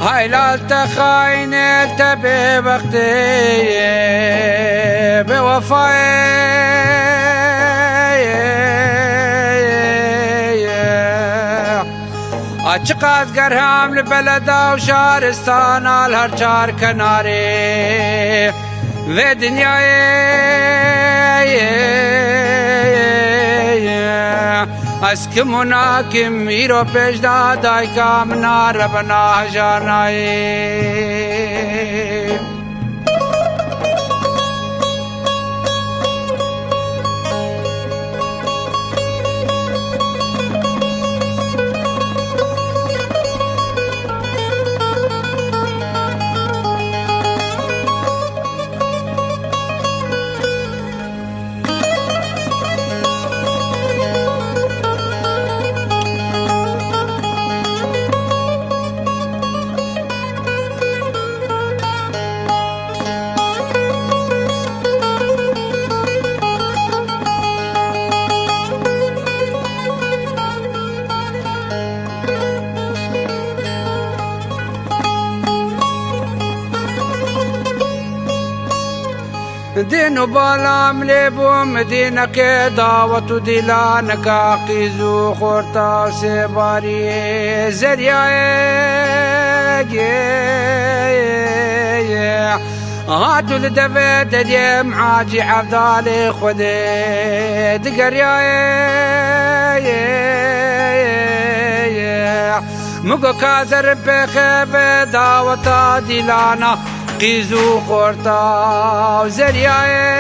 هاي لا تخاين التبي بختي بوفاي اشقات قرهام لبلدا وشارستان الهرشار كناري في دنياي اسكمنا كم يرو بجدا دايكا منا ربنا هجرناي دينو بالام لبو مدينة كداوة ديلانك قيزو خورتا سباري زرياي هاتو لدفت ديم عاجي عبدالي خدي دقرياي مقو كازر بخيب داوة ديلانا قيزو خورتا وزرياي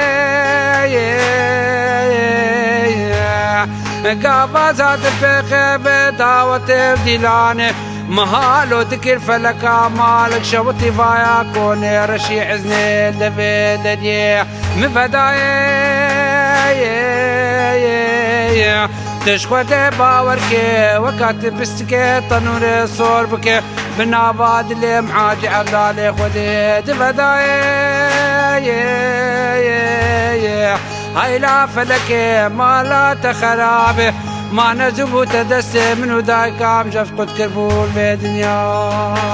قابازات بخيب داوة ديلاني مهالو تكر فلكا مالك شوطي فايا كوني رشي عزني لفي دنيا مفداي تشخوت باوركي وكاتب بستكي تنوري صوربكي بناباد اللي معاجي عبدالي خودي دفداي هاي لا فلكي ما لا تخرابي ما نزبو تدسي منو دايكام جفقت كربول في دنياي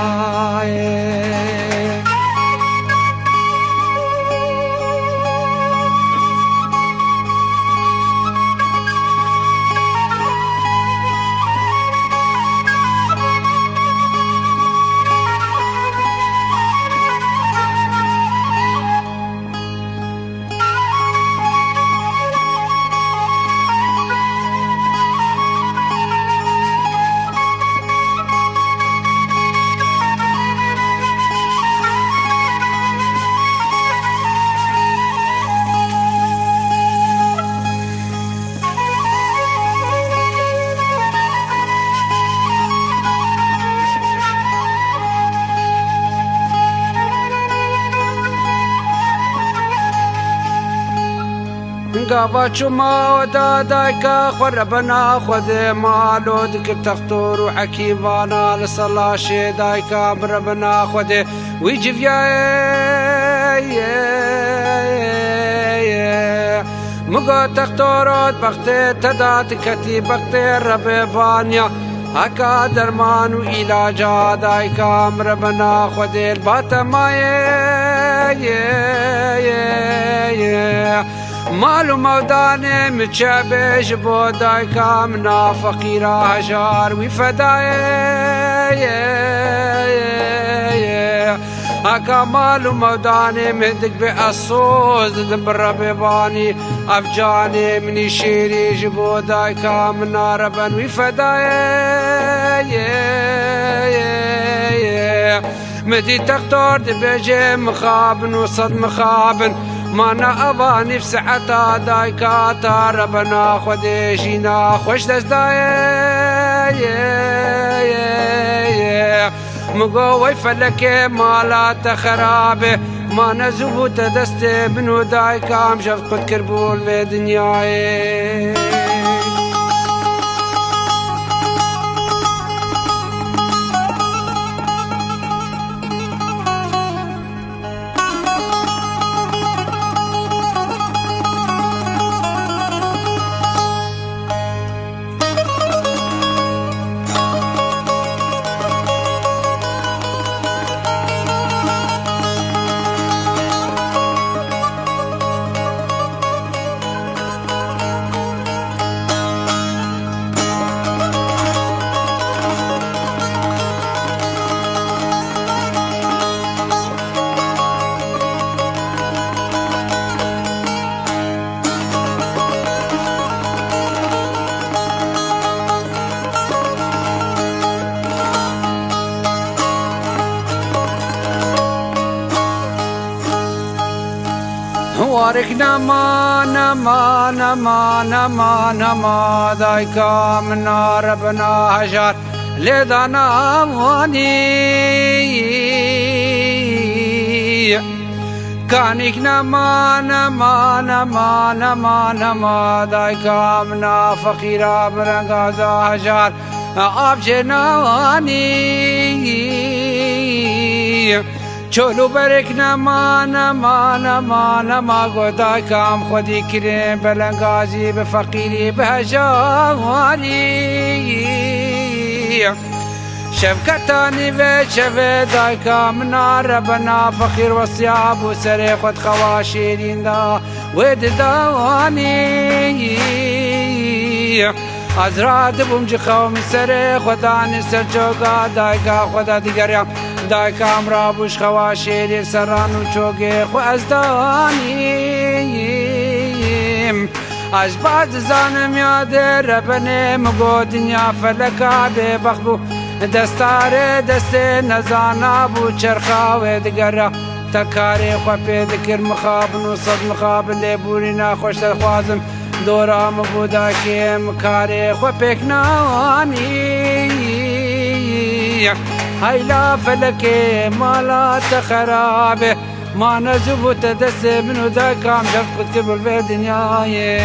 قاباتشو ما ودا دايكا خربنا خذ مالو دك تختور وحكيمانا لصلاشي دايكا مربنا خذ ويجي فيا مقو تختورات بختي تدات كتي بختي ربيبانيا هكا درمان وإلاجا دايكا مربنا خذ الباتا ماي مالو موداني متشابش بوداي كامنا فقيرة هجار وفداي هكا مالو موداني مهدك بأصوز دبر بيباني أفجاني مني شيري جبوداي كامنا ربن وفداي مدي تختار دبجي مخابن وصد مخابن مانا أباني في ساعتا دايكاتا ربنا خديشينا خوش داي مقوي فلكي مالا تخرابه ما نزبو تدستي بنو دايكا مشفقت كربول في دنياي بارك نما نما نما نما نما دايكا منا ربنا هجر لدانا واني كانك نما نما نما نما نما دايكا منا فقيرا برنغازا هجر آب جنواني چولو برک نما نما نما نما گودای کام خودی کریم بلنگازی به فقیری به هجوانی شفقتانی و شفه دای کام نار بنا فقیر و سیاب و سر خود خواشیرین دا و ددوانی از راد بومج خوام سر خودان سر چوگا دایگا خدا دیگریم دایگا امرا بوش خواشیر سرانو چوگه خو از دانیم از بعد زانم یاد ربنه مگو دنیا فلکا به بخبو دستار دست نزانا بو چرخاوه دیگر تکاری خو پیدکر مخابن و صد مخابن بوری ناخوش خوازم دورا مبودا که مکاره خو پکنانی هیلا فلکه مالا تخرابه ما نزبو تدسه منو دا کام جفت قد کبر به دنیای